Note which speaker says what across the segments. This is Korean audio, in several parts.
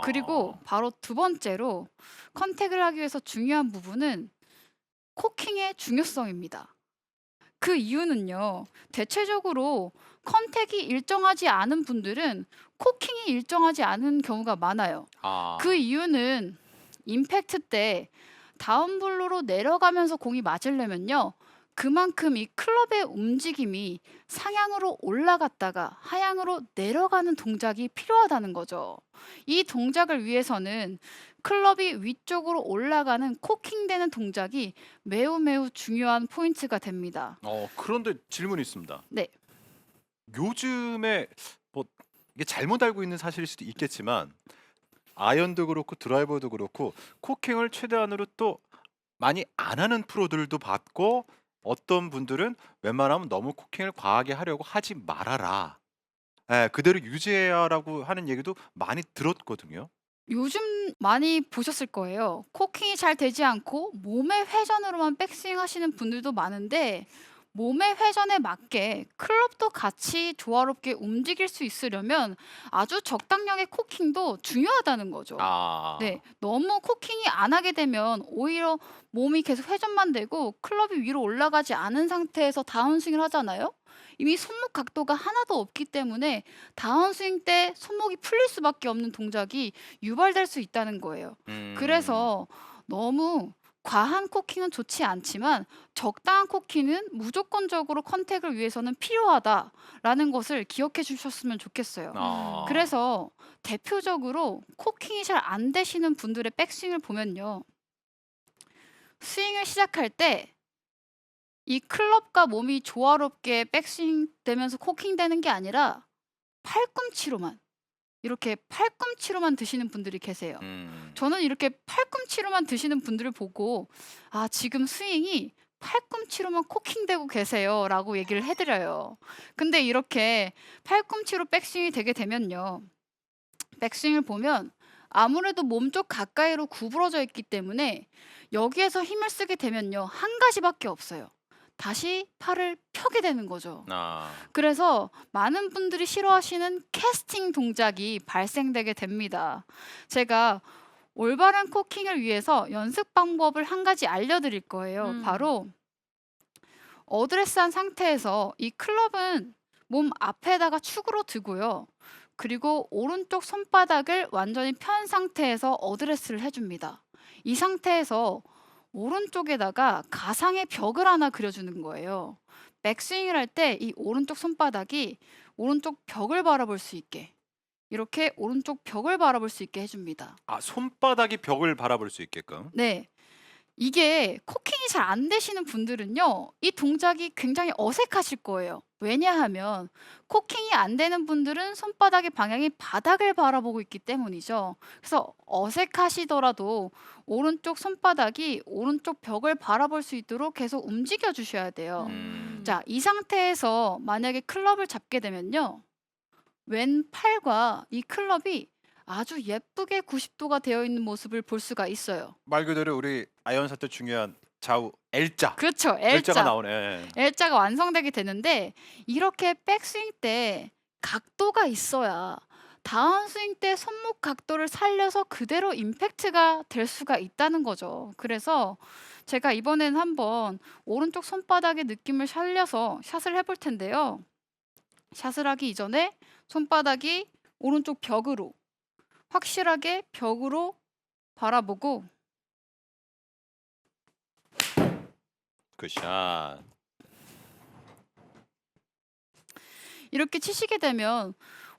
Speaker 1: 그리고 바로 두 번째로 컨택을 하기 위해서 중요한 부분은 코킹의 중요성입니다. 그 이유는요. 대체적으로 컨택이 일정하지 않은 분들은 코킹이 일정하지 않은 경우가 많아요. 그
Speaker 2: 아.
Speaker 1: 이유는 임팩트 때 다운블로로 내려가면서 공이 맞으려면요. 그만큼 이 클럽의 움직임이 상향으로 올라갔다가 하향으로 내려가는 동작이 필요하다는 거죠. 이 동작을 위해서는 클럽이 위쪽으로 올라가는 코킹되는 동작이 매우 매우 중요한 포인트가 됩니다.
Speaker 2: 그런데 질문이 있습니다.
Speaker 1: 네.
Speaker 2: 요즘에 뭐 이게 잘못 알고 있는 사실일 수도 있겠지만 아이언도 그렇고 드라이버도 그렇고 코킹을 최대한으로 또 많이 안 하는 프로들도 봤고 어떤 분들은 웬만하면 너무 코킹을 과하게 하려고 하지 말아라. 예, 그대로 유지해야라고 하는 얘기도 많이 들었거든요.
Speaker 1: 요즘 많이 보셨을 거예요. 코킹이 잘 되지 않고 몸의 회전으로만 백스윙 하시는 분들도 많은데 몸의 회전에 맞게 클럽도 같이 조화롭게 움직일 수 있으려면 아주 적당량의 코킹도 중요하다는 거죠. 네.
Speaker 2: 아.
Speaker 1: 너무 코킹이 안 하게 되면 오히려 몸이 계속 회전만 되고 클럽이 위로 올라가지 않은 상태에서 다운스윙을 하잖아요. 이미 손목 각도가 하나도 없기 때문에 다운스윙 때 손목이 풀릴 수밖에 없는 동작이 유발될 수 있다는 거예요.
Speaker 2: 음.
Speaker 1: 그래서 너무 과한 코킹은 좋지 않지만 적당한 코킹은 무조건적으로 컨택을 위해서는 필요하다라는 것을 기억해 주셨으면 좋겠어요.
Speaker 2: 아.
Speaker 1: 그래서 대표적으로 코킹이 잘 안 되시는 분들의 백스윙을 보면요. 스윙을 시작할 때 이 클럽과 몸이 조화롭게 백스윙 되면서 코킹 되는 게 아니라 팔꿈치로만 이렇게 팔꿈치로만 드시는 분들이 계세요.
Speaker 2: 음.
Speaker 1: 저는 이렇게 팔꿈치로만 드시는 분들을 보고 "아 지금 스윙이 팔꿈치로만 코킹되고 계세요."라고 얘기를 해 드려요. 근데 이렇게 팔꿈치로 백스윙이 되게 되면요. 백스윙을 보면 아무래도 몸 쪽 가까이로 구부러져 있기 때문에 여기에서 힘을 쓰게 되면요. 한 가지밖에 없어요. 다시 팔을 펴게 되는 거죠.
Speaker 2: 아.
Speaker 1: 그래서 많은 분들이 싫어하시는 캐스팅 동작이 발생되게 됩니다. 제가 올바른 코킹을 위해서 연습 방법을 한 가지 알려드릴 거예요.
Speaker 3: 음.
Speaker 1: 바로 어드레스한 상태에서 이 클럽은 몸 앞에다가 축으로 두고요. 그리고 오른쪽 손바닥을 완전히 편 상태에서 어드레스를 해줍니다. 이 상태에서 오른쪽에다가 가상의 벽을 하나 그려주는 거예요. 백스윙을 할 때 이 오른쪽 손바닥이 오른쪽 벽을 바라볼 수 있게 이렇게 오른쪽 벽을 바라볼 수 있게 해줍니다.
Speaker 2: 손바닥이 벽을 바라볼 수 있게끔.
Speaker 1: 네. 이게 코킹이 잘 안 되시는 분들은요. 이 동작이 굉장히 어색하실 거예요. 왜냐하면 코킹이 안 되는 분들은 손바닥의 방향이 바닥을 바라보고 있기 때문이죠. 그래서 어색하시더라도 오른쪽 손바닥이 오른쪽 벽을 바라볼 수 있도록 계속 움직여 주셔야 돼요.
Speaker 2: 음.
Speaker 1: 자, 이 상태에서 만약에 클럽을 잡게 되면요. 왼팔과 이 클럽이 아주 예쁘게 90도가 되어 있는 모습을 볼 수가 있어요.
Speaker 2: 말 그대로 우리 아이언사 때 중요한 좌우 L자.
Speaker 1: 그렇죠.
Speaker 2: L자가
Speaker 1: L자.
Speaker 2: 나오네. 예.
Speaker 1: L자가 완성되게 되는데 이렇게 백스윙 때 각도가 있어야 다운스윙 때 손목 각도를 살려서 그대로 임팩트가 될 수가 있다는 거죠. 그래서 제가 이번엔 한번 오른쪽 손바닥의 느낌을 살려서 샷을 해볼 텐데요. 샷을 하기 이전에 손바닥이 오른쪽 벽으로 확실하게 벽으로 바라보고
Speaker 2: 굿샷.
Speaker 1: 이렇게 치시게 되면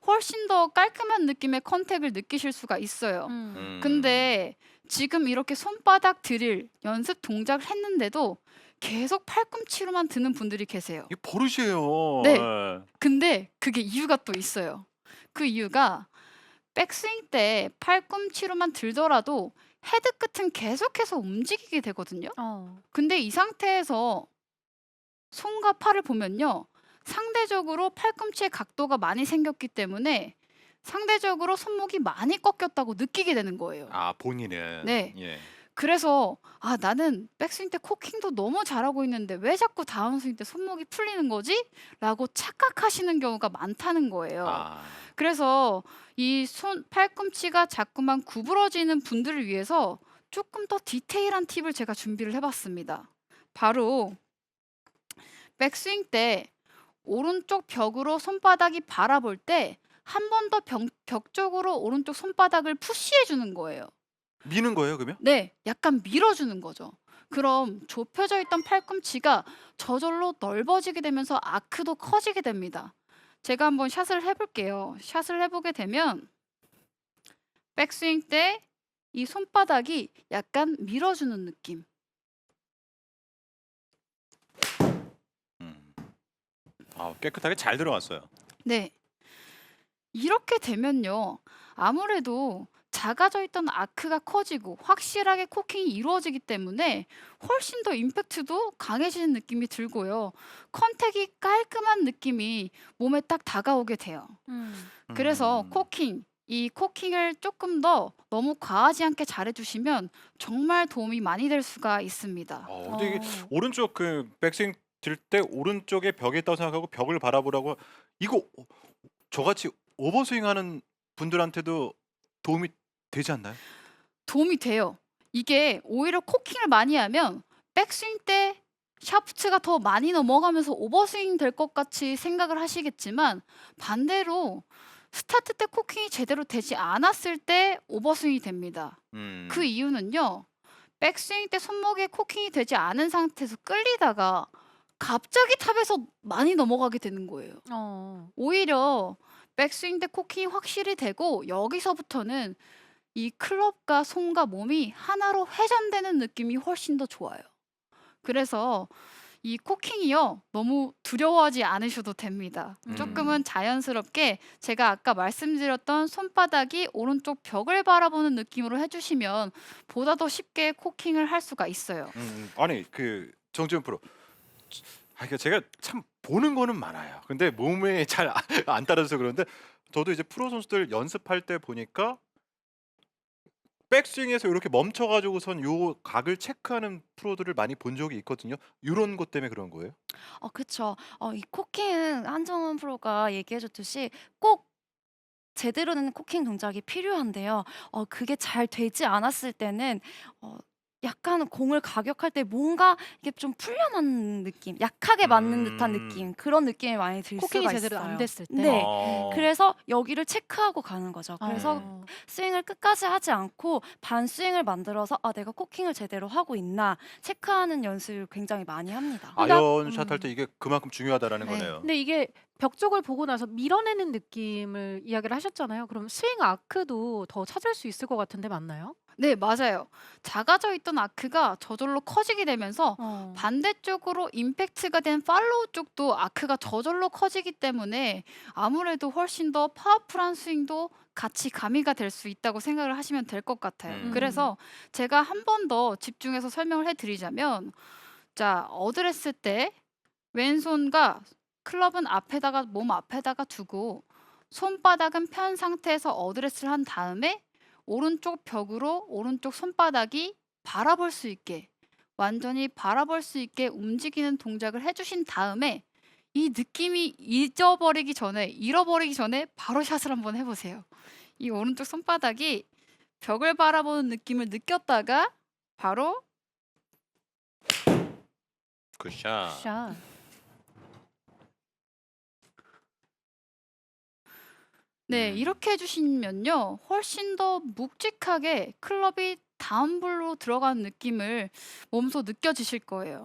Speaker 1: 훨씬 더 깔끔한 느낌의 컨택을 느끼실 수가 있어요.
Speaker 3: 음.
Speaker 1: 근데 지금 이렇게 손바닥 드릴 연습 동작을 했는데도 계속 팔꿈치로만 드는 분들이 계세요.
Speaker 2: 이게 버릇이에요.
Speaker 1: 네.
Speaker 2: 예.
Speaker 1: 근데 그게 이유가 또 있어요. 그 이유가 백스윙 때 팔꿈치로만 들더라도 헤드 끝은 계속해서 움직이게 되거든요.
Speaker 3: 어.
Speaker 1: 근데 이 상태에서 손과 팔을 보면요. 상대적으로 팔꿈치의 각도가 많이 생겼기 때문에 상대적으로 손목이 많이 꺾였다고 느끼게 되는 거예요.
Speaker 2: 본인은.
Speaker 1: 네.
Speaker 2: 예.
Speaker 1: 그래서 '아 나는 백스윙 때 코킹도 너무 잘하고 있는데 왜 자꾸 다운스윙 때 손목이 풀리는 거지?'라고 착각하시는 경우가 많다는 거예요.
Speaker 2: 아.
Speaker 1: 그래서 이 팔꿈치가 자꾸만 구부러지는 분들을 위해서 조금 더 디테일한 팁을 제가 준비를 해 봤습니다. 바로 백스윙 때 오른쪽 벽으로 손바닥이 바라볼 때 한 번 더 벽 쪽으로 오른쪽 손바닥을 푸시해 주는 거예요.
Speaker 2: 미는 거예요, 그러면?
Speaker 1: 네. 약간 밀어 주는 거죠. 그럼 좁혀져 있던 팔꿈치가 저절로 넓어지게 되면서 아크도 커지게 됩니다. 제가 한번 샷을 해 볼게요. 샷을 해 보게 되면 백스윙 때 이 손바닥이 약간 밀어 주는 느낌.
Speaker 2: 음. 깨끗하게 잘 들어갔어요.
Speaker 1: 네. 이렇게 되면요. 아무래도 작아져 있던 아크가 커지고 확실하게 코킹이 이루어지기 때문에 훨씬 더 임팩트도 강해지는 느낌이 들고요. 컨택이 깔끔한 느낌이 몸에 딱 다가오게 돼요. 그래서
Speaker 2: 음.
Speaker 1: 이 코킹을 조금 더 너무 과하지 않게 잘해 주시면 정말 도움이 많이 될 수가 있습니다.
Speaker 2: 근데 이게
Speaker 3: 어.
Speaker 2: 오른쪽 그 백스윙 들 때 오른쪽에 벽이 있다고 생각하고 벽을 바라보라고 이거 저같이 오버스윙하는 분들한테도 도움이 되지 않나요?
Speaker 1: 도움이 돼요. 이게 오히려 코킹을 많이 하면 백스윙 때 샤프트가 더 많이 넘어가면서 오버스윙 될 것 같이 생각을 하시겠지만 반대로 스타트 때 코킹이 제대로 되지 않았을 때 오버스윙이 됩니다. 그
Speaker 2: 음.
Speaker 1: 이유는요. 백스윙 때 손목에 코킹이 되지 않은 상태에서 끌리다가 갑자기 탑에서 많이 넘어가게 되는 거예요.
Speaker 3: 어.
Speaker 1: 오히려 백스윙 때 코킹이 확실히 되고 여기서부터는 이 클럽과 손과 몸이 하나로 회전되는 느낌이 훨씬 더 좋아요. 그래서 이 코킹이요. 너무 두려워하지 않으셔도 됩니다. 조금은
Speaker 2: 음.
Speaker 1: 자연스럽게 제가 아까 말씀드렸던 손바닥이 오른쪽 벽을 바라보는 느낌으로 해 주시면 보다 더 쉽게 코킹을 할 수가 있어요.
Speaker 2: 아니 그 정지훈 프로. 그러니까 제가 참 보는 거는 많아요. 근데 몸에 잘 안 따라서 그런데 저도 이제 프로 선수들 연습할 때 보니까 백스윙에서 이렇게 멈춰 가지고선 요 각을 체크하는 프로들을 많이 본 적이 있거든요. 요런 것 때문에 그런 거예요?
Speaker 3: 그쵸. 이 코킹은 한정훈 프로가 얘기해 줬듯이 꼭 제대로 된 코킹 동작이 필요한데요. 그게 잘 되지 않았을 때는 어 약간 공을 가격할 때 뭔가 이게 좀 풀려난 느낌, 약하게 맞는 듯한 느낌, 그런 느낌이 많이 들
Speaker 4: 코킹이
Speaker 3: 수가
Speaker 4: 제대로
Speaker 3: 있어요.
Speaker 4: 안 됐을 때.
Speaker 3: 네.
Speaker 2: 어.
Speaker 3: 그래서 여기를 체크하고 가는 거죠. 그래서
Speaker 4: 어.
Speaker 3: 스윙을 끝까지 하지 않고 반 스윙을 만들어서 '아 내가 코킹을 제대로 하고 있나.' 체크하는 연습을 굉장히 많이 합니다.
Speaker 2: 아이언샷 할
Speaker 3: 음.
Speaker 2: 때 이게 그만큼 중요하다라는
Speaker 1: 네.
Speaker 2: 거네요.
Speaker 4: 근데 이게 벽 쪽을 보고 나서 밀어내는 느낌을 이야기를 하셨잖아요. 그럼 스윙 아크도 더 찾을 수 있을 것 같은데 맞나요?
Speaker 1: 네, 맞아요. 작아져 있던 아크가 저절로 커지게 되면서
Speaker 3: 어.
Speaker 1: 반대쪽으로 임팩트가 된 팔로우 쪽도 아크가 저절로 커지기 때문에 아무래도 훨씬 더 파워풀한 스윙도 같이 가미가 될 수 있다고 생각을 하시면 될 것 같아요.
Speaker 2: 음.
Speaker 1: 그래서 제가 한 번 더 집중해서 설명을 해 드리자면 자, 어드레스 때 왼손과 클럽은 앞에다가 몸 앞에다가 두고 손바닥은 편 상태에서 어드레스를 한 다음에 오른쪽 벽으로 오른쪽 손바닥이 바라볼 수 있게 완전히 바라볼 수 있게 움직이는 동작을 해주신 다음에 이 느낌이 잃어버리기 전에 바로 샷을 한번 해보세요. 이 오른쪽 손바닥이 벽을 바라보는 느낌을 느꼈다가 바로
Speaker 2: 굿샷.
Speaker 4: 샷.
Speaker 1: 네,
Speaker 2: 음.
Speaker 1: 이렇게 해주시면요. 훨씬 더 묵직하게 클럽이 다운볼로 들어가는 느낌을 몸소 느껴지실 거예요.